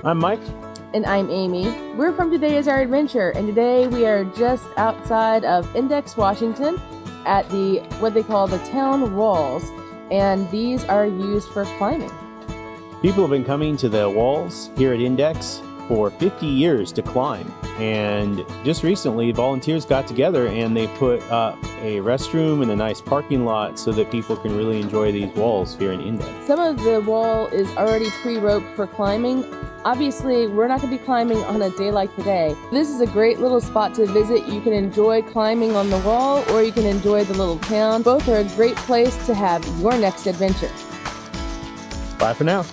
I'm Mike. And I'm Amy. We're from Today Is Our Adventure, and today we are just outside of Index, Washington at what they call the town walls, and these are used for climbing. People have been coming to the walls here at Index for 50 years to climb, and just recently volunteers got together and they put up a restroom and a nice parking lot so that people can really enjoy these walls here in Index. Some of the wall is already pre-roped for climbing. Obviously, we're not going to be climbing on a day like today. This is a great little spot to visit. You can enjoy climbing on the wall, or you can enjoy the little town. Both are a great place to have your next adventure. Bye for now.